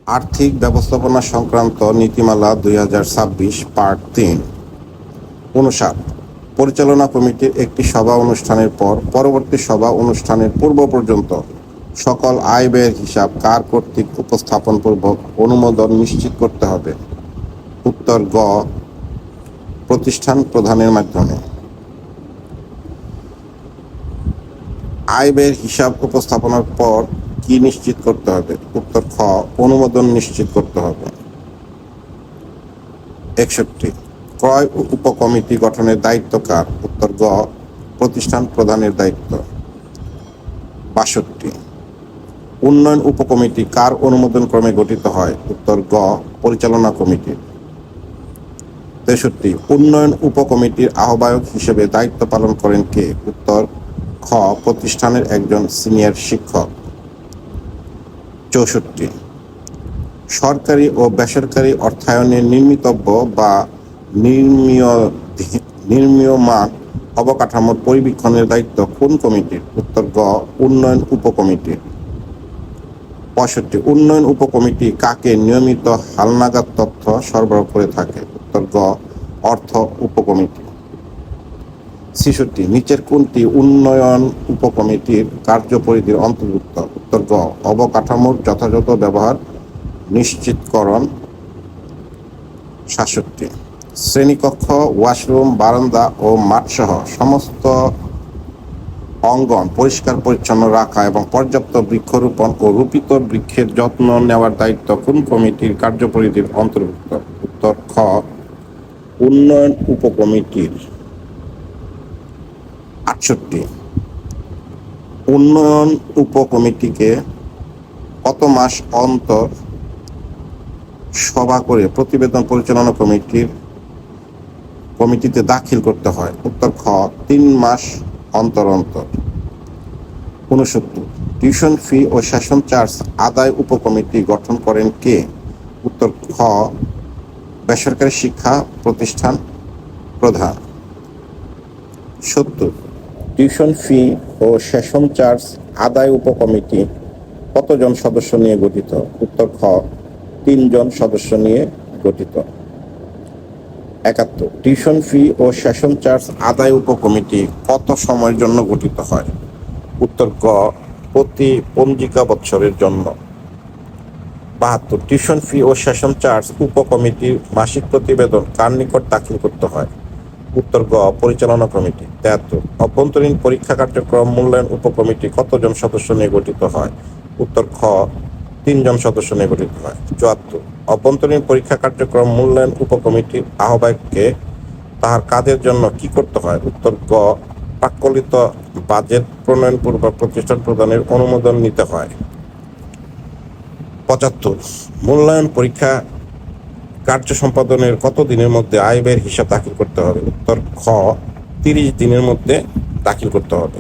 আর্থিক ব্যবস্থাপনা সংক্রান্ত নীতিমালা ২০২৬ পার্ট ৩। ৫৯ পরিচালনা কমিটির একটি সভা অনুষ্ঠানের পর পরবর্তী সভা অনুষ্ঠানের পূর্ব পর্যন্ত সকল আয় ব্যয়ের হিসাব কার কর্তৃক উপস্থাপনপূর্বক অনুমোদন নিশ্চিত করতে হবে? উত্তর গ, প্রতিষ্ঠান প্রধানের মাধ্যমে। আয় ব্যয়ের হিসাব উপস্থাপনের পর কি নিশ্চিত করতে হবে? উত্তর খ, অনুমোদন নিশ্চিত করতে হবে। ৬১ ক্রয় উপকমিটি গঠনের দায়িত্ব কার? উত্তর গ, প্রতিষ্ঠান প্রধানের দায়িত্ব। ৬২ উন্নয়ন উপকমিটি কার অনুমোদন ক্রমে গঠিত হয়? উত্তর গ, পরিচালনা কমিটির। ৬৩ উন্নয়ন উপকমিটির আহ্বায়ক হিসেবে দায়িত্ব পালন করেন কে? উত্তর খ, প্রতিষ্ঠানের একজন সিনিয়র শিক্ষক। ৬৪ সরকারি ও বেসরকারি অর্থায়নে নির্মিতব্য বা নির্মীয়মান অবকাঠামোর পরিবীক্ষণের দায়িত্ব কোন কমিটির? উত্তর গ, উন্নয়ন উপকমিটির। ৬৫ উন্নয়ন উপকমিটি কাকে নিয়মিত হালনাগাদ তথ্য সরবরাহ করে থাকে? উত্তর গ, অর্থ উপকমিটি। ৬৬ নিচের কোনটি উন্নয়ন উপকমিটির কার্যপরিধির অন্তর্ভুক্ত? উত্তর গ, অবকাঠামোর যথাযথ ব্যবহার নিশ্চিতকরণ। ৬৭ শ্রেণীকক্ষ, ওয়াশরুম, বারান্দা ও মাঠসহ সমস্ত অঙ্গন পরিষ্কার পরিচ্ছন্ন রাখা এবং পর্যাপ্ত বৃক্ষরোপণ ও রোপিত বৃক্ষের যত্ন নেওয়ার দায়িত্ব কোন কমিটির কার্যপরিধির অন্তর্ভুক্ত? উত্তর খ, উন্নয়ন উপকমিটির। ৬৮ উন্নয়ন উপকমিটিকে কত মাস অন্তর সভা করে প্রতিবেদন পরিচালনা কমিটিতে দাখিল করতে হয়? উত্তর খ, ৩ মাস অন্তর অন্তর। ৬৯ টিউশন ফি ও সেশন চার্জ আদায় উপকমিটি গঠন করেন কে? উত্তর খ, বেসরকারি শিক্ষা প্রতিষ্ঠান প্রধান। ৭০ টিউশন ফি ও সেশন চার্জ আদায় উপকমিটি কতজন সদস্য নিয়ে গঠিত? উত্তর খ, ৩ জন সদস্য নিয়ে গঠিত। ৭১ টিউশন ফি ও সেশন চার্জ আদায় উপকমিটি কত সময়ের জন্য গঠিত হয়? উত্তর গ, প্রতি পঞ্জিকা বৎসরের জন্য। ৭২ টিউশন ফি ও সেশন চার্জ উপকমিটির মাসিক প্রতিবেদন কার নিকট দাখিল করতে হয়? উত্তর গ, পরিচালনা কমিটি। ৭৩ অভ্যন্তরীণ পরীক্ষা কার্যক্রম মূল্যায়ন উপকমিটি কতজন সদস্য নিয়ে গঠিত হয়? উত্তর খ, ৩ জন সদস্য নিয়ে গঠিত হয়। ৭৪ অভ্যন্তরীণ পরীক্ষা কার্যক্রম মূল্যায়ন উপকমিটির আহ্বায়ককে তাহার কাজের জন্য কি করতে হয়? উত্তর গ, প্রাক্কলিত বাজেট প্রণয়নপূর্বক প্রতিষ্ঠান প্রদানের অনুমোদন নিতে হয়। ৭৫ মূল্যায়ন পরীক্ষা কার্য সম্পাদনের কত দিনের মধ্যে আয় ব্যয়ের হিসাব দাখিল করতে হবে? উত্তর খ, ৩০ দিনের মধ্যে দাখিল করতে হবে।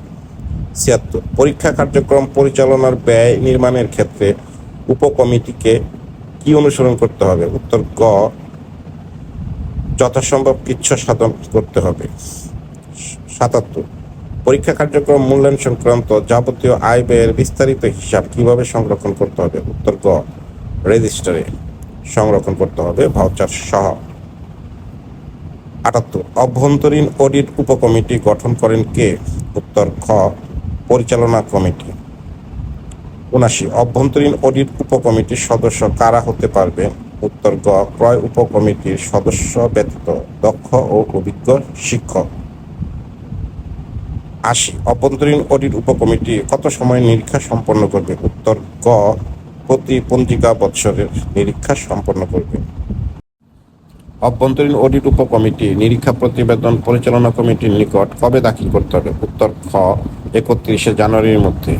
৭৬ পরীক্ষা কার্যক্রম পরিচালনার ব্যয় নির্মাণের ক্ষেত্রে উপকমিটিকে কি অনুসরণ করতে হবে? উত্তর গ, যথাসম্ভব কৃচ্ছ সাধন করতে হবে। ৭৭ পরীক্ষা কার্যক্রম মূল্যায়ন সংক্রান্ত যাবতীয় আয় ব্যয়ের বিস্তারিত হিসাব কিভাবে সংরক্ষণ করতে হবে? উত্তর গ, রেজিস্টারে সংরক্ষণ করতে হবে ভাউচার সহ। ৭৮ অভ্যন্তরীণ অডিট উপকমিটি গঠন করেন কে? উত্তর খ, পরিচালনা কমিটি। ৭৯ অভ্যন্তরীণ অডিট উপকমিটির সদস্য কারা হতে পারবে? উত্তর গ, ক্রয় উপকমিটির সদস্য ব্যতীত দক্ষ ও অভিজ্ঞ শিক্ষক। ৮০ অভ্যন্তরীণ অডিট উপকমিটি কত সময় নিরীক্ষা সম্পন্ন করবে? উত্তর গ, প্রতি পঞ্জিকা বৎসরের নিরীক্ষা সম্পন্ন করবে। অভ্যন্তরীণ অডিট উপকমিটি নিরীক্ষা প্রতিবেদন পরিচালনা কমিটির নিকট কবে দাখিল করতে হবে? উত্তর খ, ৩১ জানুয়ারির মধ্যে।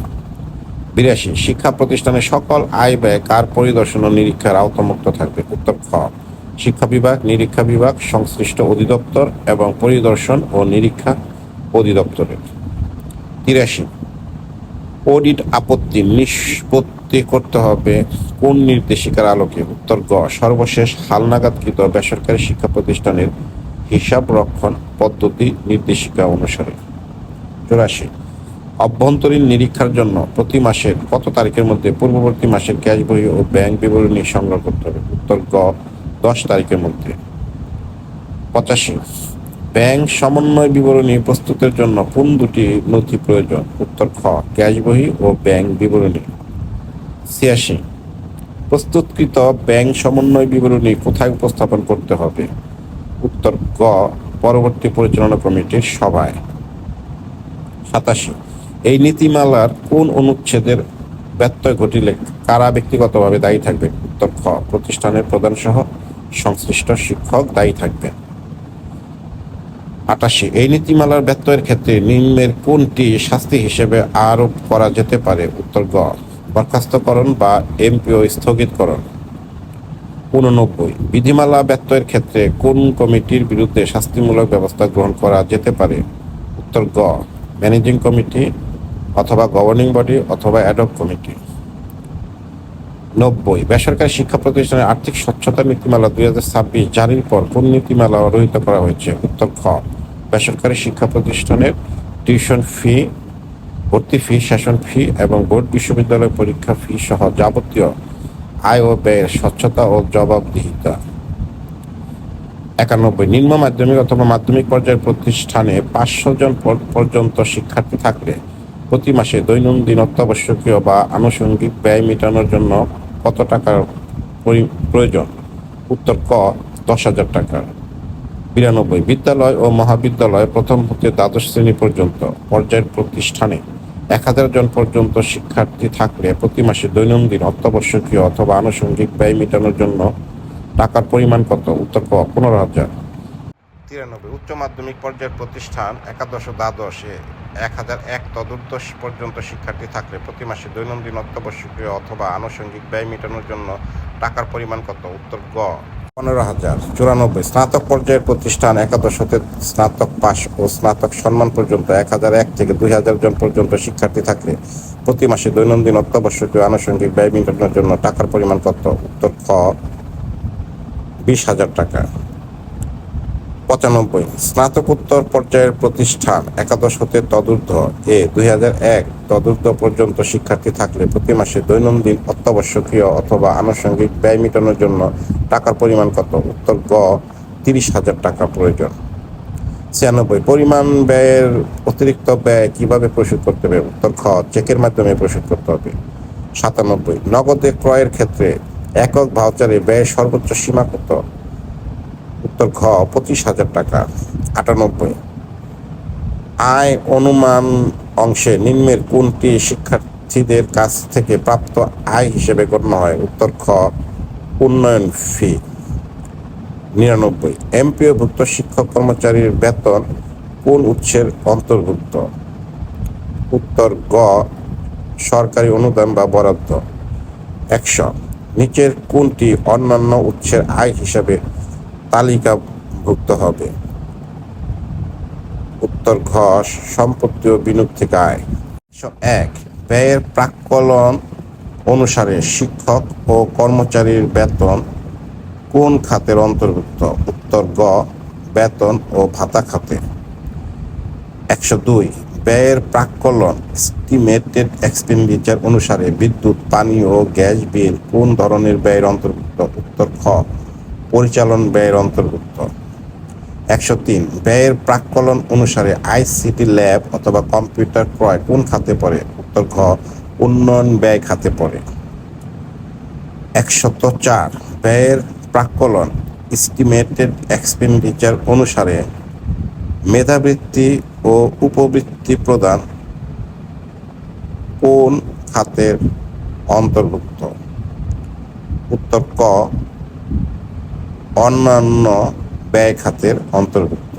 ৮২ শিক্ষা প্রতিষ্ঠানের সকল আয় ব্যয় কার পরিদর্শন ও নিরীক্ষার আওতামুক্ত থাকবে? উত্তর খ, শিক্ষা বিভাগ, নিরীক্ষা বিভাগ, সংশ্লিষ্ট অধিদপ্তর এবং পরিদর্শন ও নিরীক্ষা অধিদপ্তরের। ৮৩ অডিট আপত্তি নিষ্পত্তি করতে হবে কোন নির্দেশিকার আলোকে? উত্তর গ, সর্বশেষ হালনাগাদকৃত বেসরকারি শিক্ষা প্রতিষ্ঠানের হিসাব রক্ষণ পদ্ধতি নির্দেশিকা অনুসারে। ৮৪ অভ্যন্তরীণ নিরীক্ষার জন্য প্রতি মাসের কত তারিখের মধ্যে পূর্ববর্তী মাসের ক্যাশ বই ও ব্যাংক বিবরণী সংগ্রহ করতে হবে? উত্তর গ 10 তারিখের মধ্যে। 85, ব্যাংক সমন্বয় বিবরণী প্রস্তুতের জন্য কোন দুটি নথি প্রয়োজন? উত্তর খ ক্যাশ বই ও ব্যাংক বিবরণী। 86, প্রস্তুতকৃত ব্যাংক সমন্বয় বিবরণী কোথায় উপস্থাপন করতে হবে? উত্তর গ পরবর্তী পরিচালনা কমিটির সভায়। 87, এই নীতিমালার কোন অনুচ্ছেদের ব্যত্যয় ঘটিলে কারা ব্যক্তিগতভাবে দায়ী থাকবে? উত্তর খ প্রতিষ্ঠানের প্রধান সহ সংশ্লিষ্ট শিক্ষক দায়ী থাকবেন। 88, এই নীতিমালার ব্যত্যয়ের ক্ষেত্রে নিম্নের কোনটি শাস্তি হিসেবে আরোপ করা যেতে পারে? উত্তর গ বরখাস্তকরণ বা এমপিও স্থগিতকরণ। 89, বিধিমালা ব্যত্যয়ের ক্ষেত্রে কোন কমিটির বিরুদ্ধে শাস্তিমূলক ব্যবস্থা গ্রহণ করা যেতে পারে? উত্তর গ ম্যানেজিং কমিটি অথবা গভর্নিং বডি অথবা অ্যাডহক কমিটি। 90, বেসরকারি শিক্ষা প্রতিষ্ঠানের আর্থিক স্বচ্ছতা নীতিমালা 2026 জারির পর কোন নীতিমালা রহিত করা হয়েছে? উত্তর খ বেসরকারি শিক্ষা প্রতিষ্ঠানের টিউশন ফি, ভর্তি ফি, সেশন ফি এবং বোর্ড বিশ্ববিদ্যালয় পরীক্ষা ফি সহ যাবতীয় আয় ও ব্যয়ের স্বচ্ছতা ও জবাবদিহিতা। 91, নিম্ন মাধ্যমিক অথবা মাধ্যমিক পর্যায়ের প্রতিষ্ঠানে 500 জন পর্যন্ত শিক্ষার্থী থাকলে প্রতি মাসে দৈনন্দিন অত্যাবশ্যকীয় বা আনুষঙ্গিক ব্যয় মেটানোর জন্য কত টাকার প্রয়োজন? উত্তর ক 10,000 টাকা। 92, বিদ্যালয় ও মহাবিদ্যালয় প্রথম হতে দ্বাদশ শ্রেণী পর্যন্ত পর্যায়ের প্রতিষ্ঠানে 1000 জন পর্যন্ত শিক্ষার্থী থাকলে প্রতি মাসে দৈনন্দিন অত্যাবশ্যকীয় অথবা আনুষঙ্গিক ব্যয় মেটানোর জন্য টাকার পরিমাণ কত? উত্তর ক 15,000। 93, উচ্চ মাধ্যমিক পর্যায়ের প্রতিষ্ঠান একাদশ ও দ্বাদশে 1001 তদুর্দশ পর্যন্ত শিক্ষার্থী থাকলে প্রতি মাসে দৈনন্দিন অত্যাবশ্যকীয় অথবা আনুষঙ্গিক ব্যয় মেটানোর জন্য টাকার পরিমাণ কত? উত্তর গ 15,000। 94, স্নাতক পর্যায়ের প্রতিষ্ঠান একাদশ হতে স্নাতক পাস ও স্নাতক সম্মান পর্যন্ত 1001 থেকে 2000 জন পর্যন্ত শিক্ষার্থী থাকলে প্রতি মাসে দৈনন্দিন অত্যাবশ্যকীয় আনুষঙ্গিক ব্যয় মেটানোর জন্য টাকার পরিমাণ কত? উত্তর খ 20,000 টাকা। 95, স্নাতকোত্তর পর্যায়ের প্রতিষ্ঠান একাদশ হতে তদূর্ধ্ব 2001 তদূর্ধ্ব পর্যন্ত শিক্ষার্থী থাকলে প্রতি মাসে দৈনন্দিন অত্যাবশ্যকীয় অথবা আনুষঙ্গিক ব্যয় মেটানোর জন্য টাকার পরিমাণ কত? উত্তর গ 30,000 টাকা প্রয়োজন। 96, পরিমাণ ব্যয়ের অতিরিক্ত ব্যয় কিভাবে পরিশোধ করতে হবে? উত্তর খ চেকের মাধ্যমে পরিশোধ করতে হবে। 97, নগদে ক্রয়ের ক্ষেত্রে একক ভাউচারে ব্যয়ের সর্বোচ্চ সীমা কত? উত্তর খ 25,000 টাকা। 98, আয় অনুমান অংশে নিম্নের কোনটি শিক্ষার্থীদের কাছ থেকে প্রাপ্ত আয় হিসেবে গণ্য হয়? উত্তর খ উন্নয়ন ফি। 99, এমপিওভুক্ত শিক্ষক কর্মচারীর বেতন কোন উৎসের অন্তর্ভুক্ত? উত্তর গ সরকারি অনুদান বা বরাদ্দ। 100, নিচের কোনটি অন্যান্য উৎসের আয় হিসাবে তালিকাভুক্ত হবে? উত্তর ঘ সম্পত্তি ও বিনিয়োগ থেকে আয়। 101, ব্যয়ের প্রাক্কলন অনুসারে শিক্ষক ও কর্মচারীর বেতন কোন খাতের অন্তর্ভুক্ত? উত্তর গ বেতন ও ভাতা খাতে। 102, ব্যয়ের প্রাক্কলন এস্টিমেটেড এক্সপেন্ডিচার অনুসারে বিদ্যুৎ, পানি ও গ্যাস বিল কোন ধরনের ব্যয়ের অন্তর্ভুক্ত? উত্তর খ পরিচালন ব্যয়ের অন্তর্ভুক্ত। 103, ব্যয়ের প্রাক্কলন অনুসারে আইসিটি ল্যাব অথবা কম্পিউটার ক্রয় কোন খাতে পড়ে? উত্তর ঘ উন্নয়ন ব্যয় খাতে পড়ে। 104, ব্যয়ের প্রাক্কলন এস্টিমেটেড এক্সপেন্ডিচার অনুসারে মেধাবৃত্তি ও উপবৃত্তি প্রদান কোন খাতের অন্তর্ভুক্ত? উত্তর ক অন্যান্য ব্যয় খাতের অন্তর্ভুক্ত।